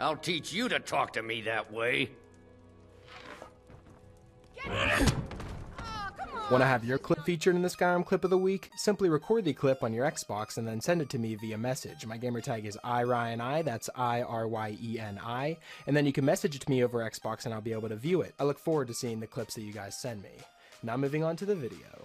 I'll teach you to talk to me that way. Want to have your clip featured in the Skyrim Clip of the Week? Simply record the clip on your Xbox and then send it to me via message. My gamertag is IRYENI, that's IRYENI, and then you can message it to me over Xbox and I'll be able to view it. I look forward to seeing the clips that you guys send me. Now moving on to the video.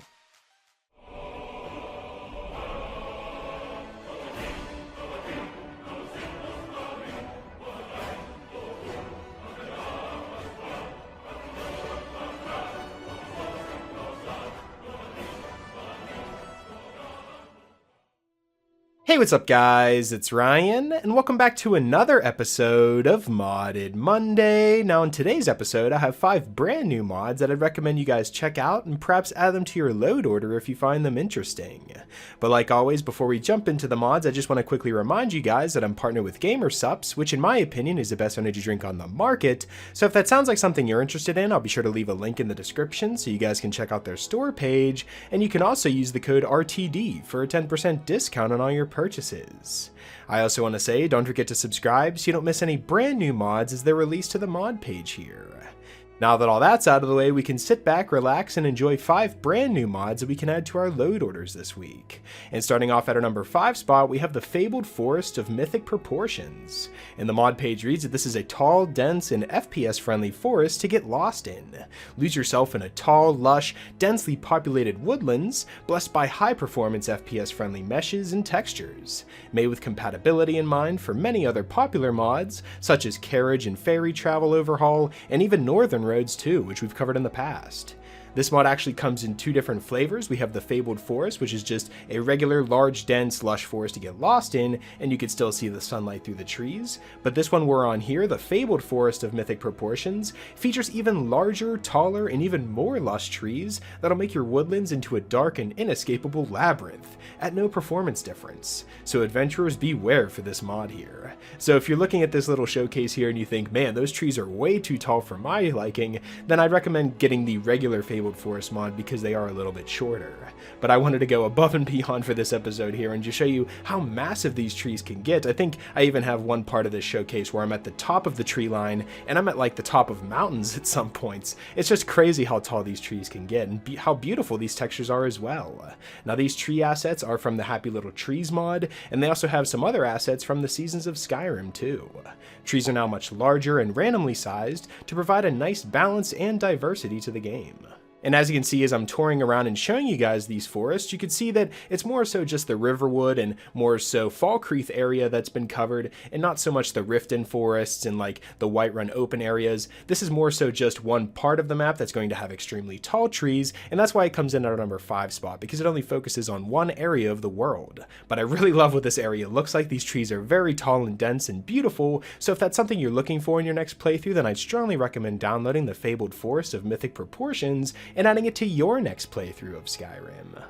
Hey, what's up guys, it's Ryan, and welcome back to another episode of Modded Monday. Now in today's episode, I have 5 brand new mods that I'd recommend you guys check out and perhaps add them to your load order if you find them interesting. But like always, before we jump into the mods, I just want to quickly remind you guys that I'm partnered with Gamersups, which in my opinion is the best energy drink on the market. So if that sounds like something you're interested in, I'll be sure to leave a link in the description so you guys can check out their store page, and you can also use the code RTD for a 10% discount on all your purchases. I also want to say, don't forget to subscribe so you don't miss any brand new mods as they're released to the mod page here. Now that all that's out of the way, we can sit back, relax, and enjoy 5 brand new mods that we can add to our load orders this week. And starting off at our number 5 spot, we have the Fabled Forest of Mythic Proportions. And the mod page reads that this is a tall, dense, and FPS-friendly forest to get lost in. Lose yourself in a tall, lush, densely populated woodlands, blessed by high-performance FPS-friendly meshes and textures. Made with compatibility in mind for many other popular mods, such as Carriage and Ferry Travel Overhaul, and even Northern Roads too, which we've covered in the past. This mod actually comes in 2 different flavors. We have the Fabled Forest, which is just a regular, large, dense, lush forest to get lost in, and you can still see the sunlight through the trees. But this one we're on here, the Fabled Forest of Mythic Proportions, features even larger, taller, and even more lush trees that'll make your woodlands into a dark and inescapable labyrinth, at no performance difference. So adventurers beware for this mod here. So if you're looking at this little showcase here and you think, man, those trees are way too tall for my liking, then I'd recommend getting the regular Fabled Forest mod because they are a little bit shorter. But I wanted to go above and beyond for this episode here and just show you how massive these trees can get. I think I even have one part of this showcase where I'm at the top of the tree line and I'm at like the top of mountains at some points. It's just crazy how tall these trees can get and how beautiful these textures are as well. Now these tree assets are from the Happy Little Trees mod, and they also have some other assets from the Seasons of Skyrim too. Trees are now much larger and randomly sized to provide a nice balance and diversity to the game. And as you can see as I'm touring around and showing you guys these forests, you can see that it's more so just the Riverwood and more so Falkreath area that's been covered, and not so much the Riften forests and like the Whiterun open areas. This is more so just one part of the map that's going to have extremely tall trees, and that's why it comes in at our number 5 spot, because it only focuses on one area of the world. But I really love what this area looks like. These trees are very tall and dense and beautiful, so if that's something you're looking for in your next playthrough, then I'd strongly recommend downloading the Fabled Forest of Mythic Proportions and adding it to your next playthrough of Skyrim.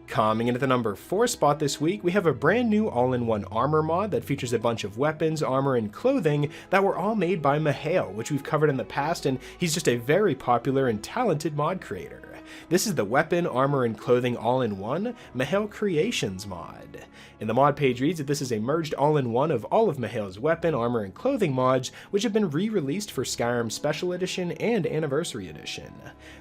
Coming in at the number 4 spot this week, we have a brand new all-in-one armor mod that features a bunch of weapons, armor, and clothing that were all made by Mihail, which we've covered in the past, and he's just a very popular and talented mod creator. This is the Weapon, Armor, and Clothing All-in-One Mihail Creations mod. And the mod page reads that this is a merged all-in-one of all of Mihail's weapon, armor, and clothing mods, which have been re-released for Skyrim Special Edition and Anniversary Edition.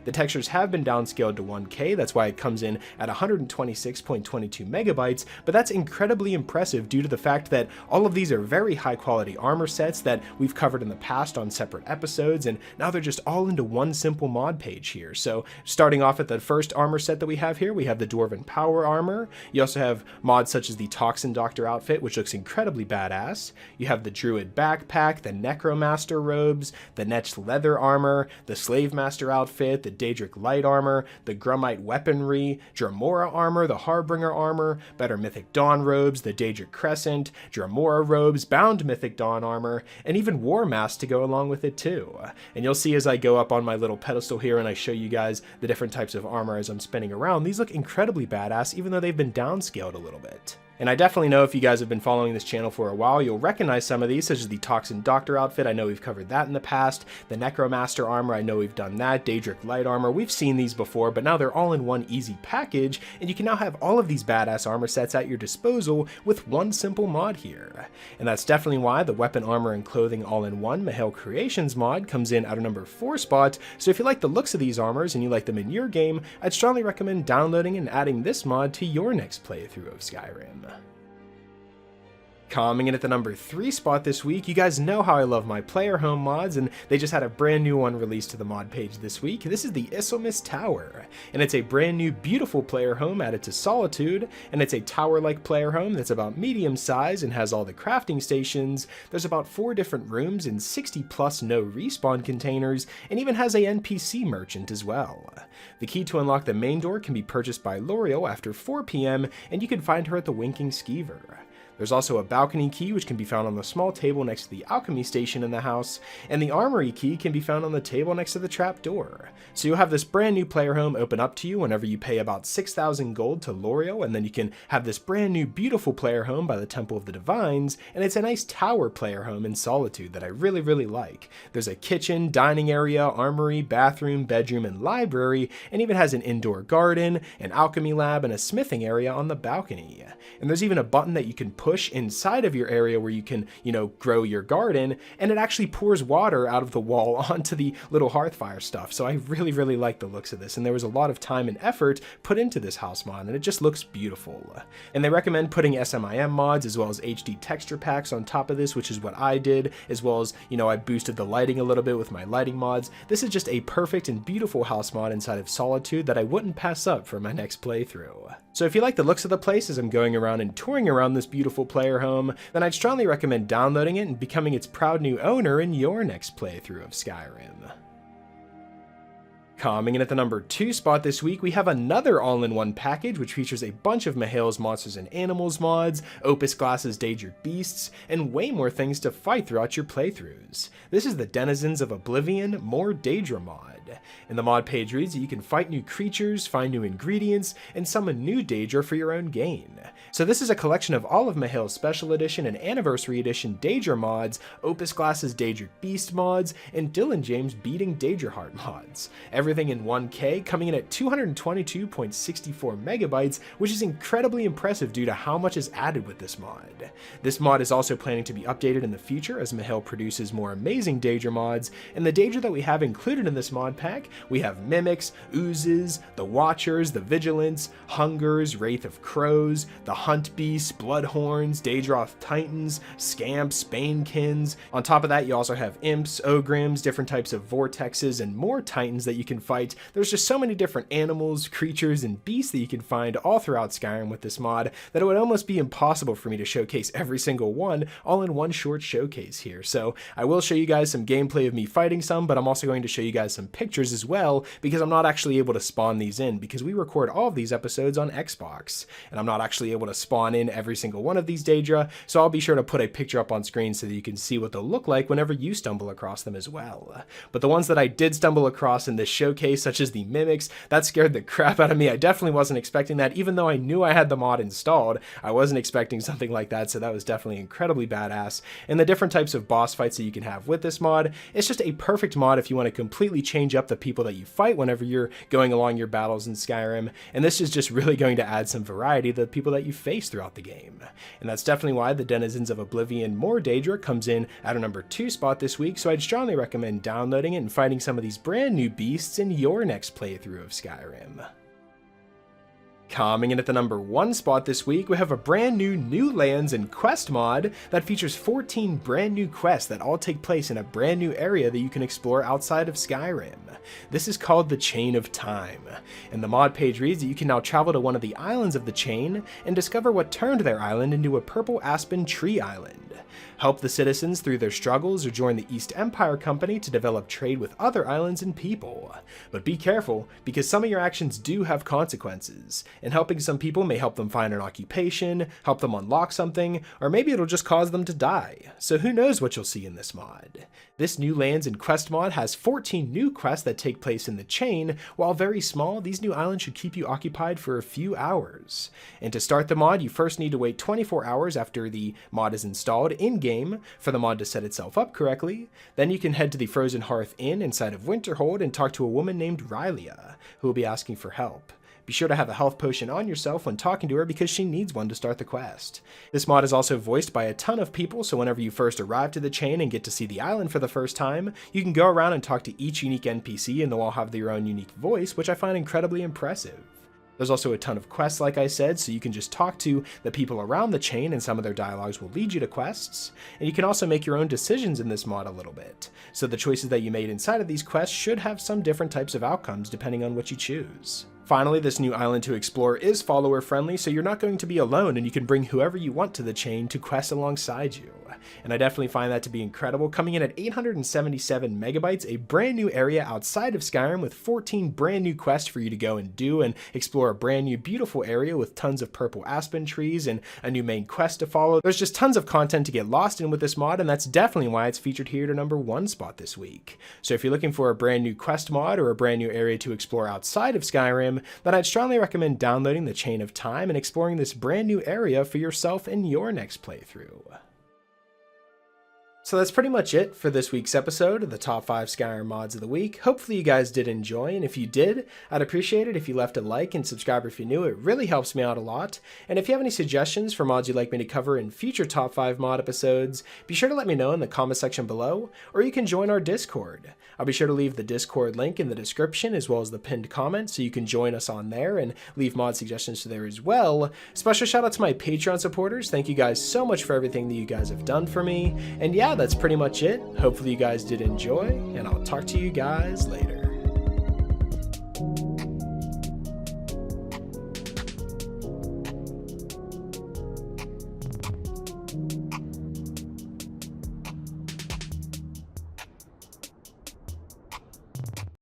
The textures have been downscaled to 1K, that's why it comes in at 126.22 megabytes, but that's incredibly impressive due to the fact that all of these are very high-quality armor sets that we've covered in the past on separate episodes, and now they're just all into one simple mod page here. So starting off at the first armor set that we have here, we have the Dwarven Power Armor. You also have mods such as the Toxin Doctor outfit, which looks incredibly badass. You have the Druid Backpack, the Necromaster Robes, the Netch Leather Armor, the Slave Master outfit, the Daedric Light Armor, the Grummite Weaponry, Dramora Armor, the Harbinger Armor, Better Mythic Dawn Robes, the Daedric Crescent, Dramora Robes, Bound Mythic Dawn Armor, and even War Mask to go along with it too. And you'll see as I go up on my little pedestal here and I show you guys the different types of armor as I'm spinning around, these look incredibly badass even though they've been downscaled a little bit. And I definitely know if you guys have been following this channel for a while, you'll recognize some of these, such as the Toxin Doctor outfit. I know we've covered that in the past. The Necromaster armor, I know we've done that. Daedric Light armor, we've seen these before, but now they're all in one easy package, and you can now have all of these badass armor sets at your disposal with one simple mod here. And that's definitely why the Weapon Armor and Clothing All-in-One Mihail Creations mod comes in at our number 4 spot. So if you like the looks of these armors and you like them in your game, I'd strongly recommend downloading and adding this mod to your next playthrough of Skyrim. Coming in at the number 3 spot this week, you guys know how I love my player home mods, and they just had a brand new one released to the mod page this week. This is the Isilmes Tower, and it's a brand new beautiful player home added to Solitude, and it's a tower-like player home that's about medium size and has all the crafting stations. There's about 4 different rooms and 60 plus no respawn containers, and even has a NPC merchant as well. The key to unlock the main door can be purchased by L'Oreal after 4 PM, and you can find her at the Winking Skeever. There's also a balcony key which can be found on the small table next to the alchemy station in the house, and the armory key can be found on the table next to the trap door. So you'll have this brand new player home open up to you whenever you pay about 6,000 gold to L'Oreal, and then you can have this brand new beautiful player home by the Temple of the Divines, and it's a nice tower player home in Solitude that I really like. There's a kitchen, dining area, armory, bathroom, bedroom, and library, and even has an indoor garden, an alchemy lab, and a smithing area on the balcony. And there's even a button that you can push inside of your area where you can, grow your garden, and it actually pours water out of the wall onto the little hearth fire stuff. So I really like the looks of this, and there was a lot of time and effort put into this house mod, and it just looks beautiful. And they recommend putting SMIM mods as well as HD texture packs on top of this, which is what I did, as well as, I boosted the lighting a little bit with my lighting mods. This is just a perfect and beautiful house mod inside of Solitude that I wouldn't pass up for my next playthrough. So if you like the looks of the place as I'm going around and touring around this beautiful player home, then I'd strongly recommend downloading it and becoming its proud new owner in your next playthrough of Skyrim. Coming in at the number 2 spot this week, we have another all-in-one package which features a bunch of Mihail's Monsters and Animals mods, Opus Glass's Daedra Beasts, and way more things to fight throughout your playthroughs. This is the Denizens of Oblivion More Daedra mod. And the mod page reads that you can fight new creatures, find new ingredients, and summon new Daedra for your own gain. So this is a collection of all of Mihail's Special Edition and Anniversary Edition Daedra mods, Opus Glass's Daedra Beast mods, and Dylan James Beating Daedra Heart mods. Everything in 1K, coming in at 222.64 megabytes, which is incredibly impressive due to how much is added with this mod. This mod is also planning to be updated in the future as Mihail produces more amazing Daedra mods, and the Daedra that we have included in this mod pack, we have Mimics, Oozes, the Watchers, the Vigilants, Hungers, Wraith of Crows, the Hunt Beasts, Bloodhorns, Daedroth Titans, Scamps, Banekins. On top of that, you also have Imps, Ogrims, different types of Vortexes, and more Titans that you can fight. There's just so many different animals, creatures, and beasts that you can find all throughout Skyrim with this mod that it would almost be impossible for me to showcase every single one all in one short showcase here. So I will show you guys some gameplay of me fighting some, but I'm also going to show you guys some pictures as well, because I'm not actually able to spawn these in because we record all of these episodes on Xbox, and I'm not actually able to spawn in every single one of these Daedra, so I'll be sure to put a picture up on screen so that you can see what they'll look like whenever you stumble across them as well. But the ones that I did stumble across in this showcase, such as the Mimics, that scared the crap out of me. I definitely wasn't expecting that. Even though I knew I had the mod installed, I wasn't expecting something like that, so that was definitely incredibly badass. And the different types of boss fights that you can have with this mod, it's just a perfect mod if you want to completely change up the people that you fight whenever you're going along your battles in Skyrim, and this is just really going to add some variety to the people that you face throughout the game. And that's definitely why the Denizens of Oblivion More Daedra comes in at our number 2 spot this week, so I'd strongly recommend downloading it and fighting some of these brand new beasts in your next playthrough of Skyrim. Coming in at the number 1 spot this week, we have a brand new Lands and Quest mod that features 14 brand new quests that all take place in a brand new area that you can explore outside of Skyrim. This is called the Chain of Time, and the mod page reads that you can now travel to one of the islands of the chain and discover what turned their island into a purple aspen tree island. Help the citizens through their struggles or join the East Empire Company to develop trade with other islands and people. But be careful, because some of your actions do have consequences, and helping some people may help them find an occupation, help them unlock something, or maybe it'll just cause them to die. So who knows what you'll see in this mod. This new lands and quest mod has 14 new quests that take place in the chain. While very small, these new islands should keep you occupied for a few hours. And to start the mod, you first need to wait 24 hours after the mod is installed in-game for the mod to set itself up correctly. Then you can head to the Frozen Hearth Inn inside of Winterhold and talk to a woman named Rylia, who will be asking for help. Be sure to have a health potion on yourself when talking to her because she needs one to start the quest. This mod is also voiced by a ton of people, so whenever you first arrive to the chain and get to see the island for the first time, you can go around and talk to each unique NPC and they'll all have their own unique voice, which I find incredibly impressive. There's also a ton of quests, like I said, so you can just talk to the people around the chain and some of their dialogues will lead you to quests. And you can also make your own decisions in this mod a little bit. So the choices that you made inside of these quests should have some different types of outcomes depending on what you choose. Finally, this new island to explore is follower friendly, so you're not going to be alone and you can bring whoever you want to the chain to quest alongside you. And I definitely find that to be incredible, coming in at 877 megabytes, a brand new area outside of Skyrim with 14 brand new quests for you to go and do and explore a brand new beautiful area with tons of purple aspen trees and a new main quest to follow. There's just tons of content to get lost in with this mod, and that's definitely why it's featured here to #1 spot this week. So if you're looking for a brand new quest mod or a brand new area to explore outside of Skyrim, then I'd strongly recommend downloading the Chain of Time and exploring this brand new area for yourself in your next playthrough. So that's pretty much it for this week's episode of the top 5 Skyrim mods of the week. Hopefully you guys did enjoy, and if you did, I'd appreciate it if you left a like and subscribe if you're new. It really helps me out a lot. And if you have any suggestions for mods you'd like me to cover in future top 5 mod episodes, be sure to let me know in the comment section below, or you can join our Discord. I'll be sure to leave the Discord link in the description as well as the pinned comment so you can join us on there and leave mod suggestions there as well. Special shout out to my Patreon supporters. Thank you guys so much for everything that you guys have done for me. And yeah, that's pretty much it. Hopefully you guys did enjoy, and I'll talk to you guys later.